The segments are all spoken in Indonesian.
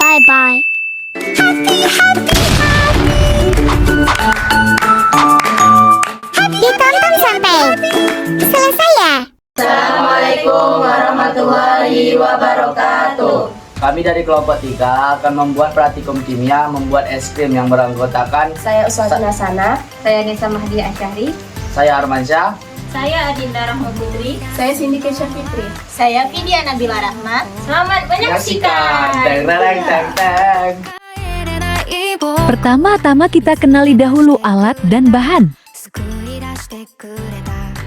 Bye-bye. Ditonton sampai selesai ya. Assalamualaikum warahmatullahi wabarakatuh. Kami dari kelompok 3 akan membuat praktikum kimia membuat es krim yang beranggotakan Saya Uswatun Hasanah. Saya Nisa Mahdi Asyari. saya Armansyah, Saya Adinda Rahma Putri. Saya Cindy Kesha Fitri. Saya Vidya Nabila Rahmat. Selamat menyaksikan. Teng teng teng teng. Pertama-tama kita kenali dahulu alat dan bahan.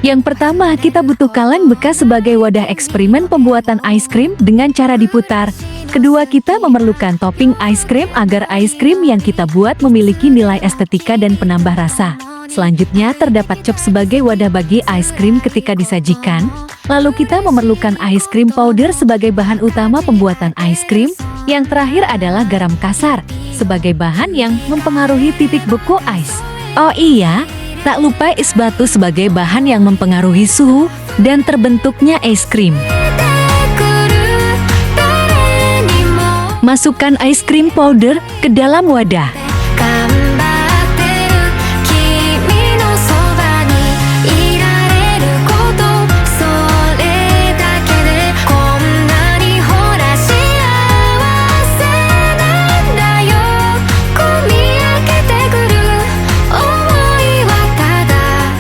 Yang pertama, kita butuh kaleng bekas sebagai wadah eksperimen pembuatan es krim dengan cara diputar. Kedua, kita memerlukan topping es krim agar es krim yang kita buat memiliki nilai estetika dan penambah rasa. Selanjutnya, terdapat cup sebagai wadah bagi es krim ketika disajikan. Lalu kita memerlukan es krim powder sebagai bahan utama pembuatan es krim. Yang terakhir adalah garam kasar sebagai bahan yang mempengaruhi titik beku es. Oh iya, tak lupa es batu sebagai bahan yang mempengaruhi suhu dan terbentuknya es krim. Masukkan es krim powder ke dalam wadah.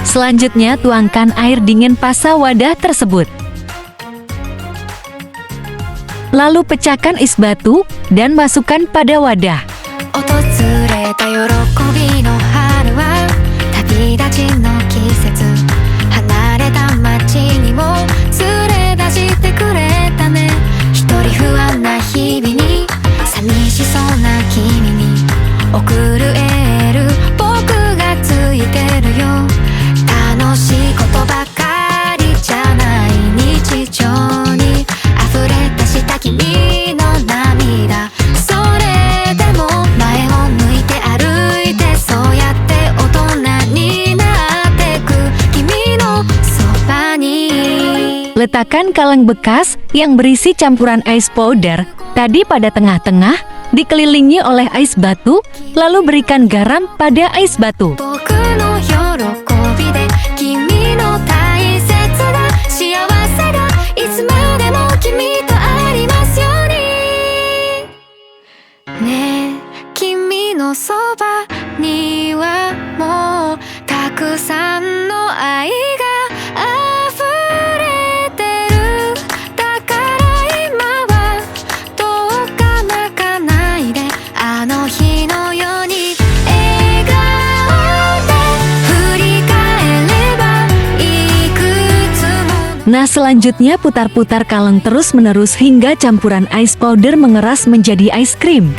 Selanjutnya, tuangkan air dingin pasa wadah tersebut. Lalu pecahkan es batu dan masukkan pada wadah. Letakkan kaleng bekas yang berisi campuran es powder tadi pada tengah-tengah, dikelilingi oleh es batu, lalu berikan garam pada es batu. Nah, selanjutnya putar-putar kaleng terus-menerus hingga campuran es powder mengeras menjadi es krim.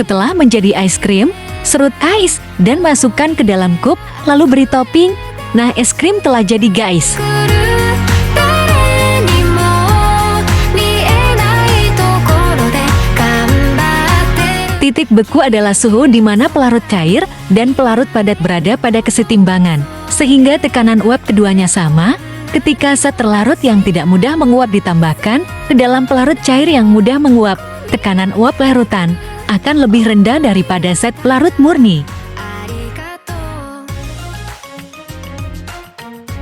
Setelah menjadi es krim, serut ais dan masukkan ke dalam cup, lalu beri topping. Nah, es krim telah jadi guys. Titik beku adalah suhu di mana pelarut cair dan pelarut padat berada pada kesetimbangan, sehingga tekanan uap keduanya sama. Ketika zat terlarut yang tidak mudah menguap ditambahkan ke dalam pelarut cair yang mudah menguap, tekanan uap larutan akan lebih rendah daripada zat pelarut murni.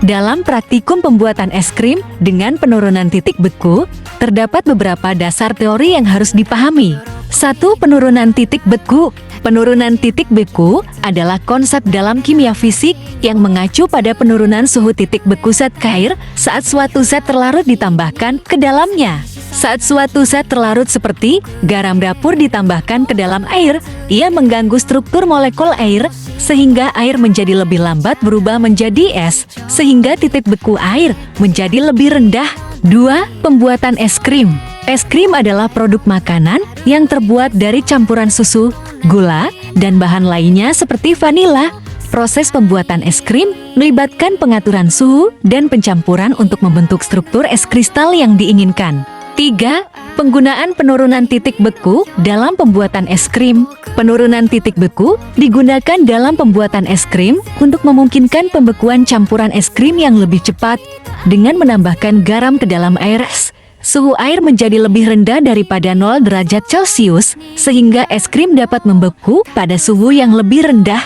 Dalam praktikum pembuatan es krim dengan penurunan titik beku, terdapat beberapa dasar teori yang harus dipahami. 1. Penurunan titik beku. Penurunan titik beku adalah konsep dalam kimia fisik yang mengacu pada penurunan suhu titik beku zat cair saat suatu zat terlarut ditambahkan ke dalamnya. Saat suatu zat terlarut seperti garam dapur ditambahkan ke dalam air, ia mengganggu struktur molekul air sehingga air menjadi lebih lambat berubah menjadi es, sehingga titik beku air menjadi lebih rendah. 2. Pembuatan es krim. Es krim adalah produk makanan yang terbuat dari campuran susu, gula, dan bahan lainnya seperti vanila. Proses pembuatan es krim melibatkan pengaturan suhu dan pencampuran untuk membentuk struktur es kristal yang diinginkan. 3. Penggunaan penurunan titik beku dalam pembuatan es krim. Penurunan titik beku digunakan dalam pembuatan es krim untuk memungkinkan pembekuan campuran es krim yang lebih cepat. Dengan menambahkan garam ke dalam air es, suhu air menjadi lebih rendah daripada 0 derajat Celcius, sehingga es krim dapat membeku pada suhu yang lebih rendah.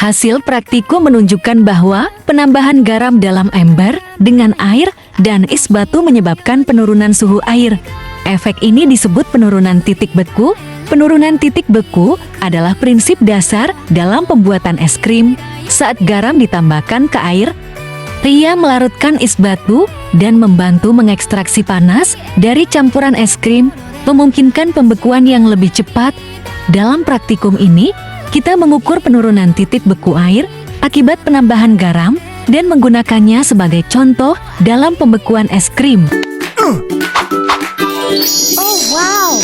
Hasil praktikum menunjukkan bahwa penambahan garam dalam ember dengan air dan es batu menyebabkan penurunan suhu air. Efek ini disebut penurunan titik beku. Penurunan titik beku adalah prinsip dasar dalam pembuatan es krim. Saat garam ditambahkan ke air, ia melarutkan es batu dan membantu mengekstraksi panas dari campuran es krim, memungkinkan pembekuan yang lebih cepat. Dalam praktikum ini, kita mengukur penurunan titik beku air akibat penambahan garam dan menggunakannya sebagai contoh dalam pembekuan es krim. Oh wow.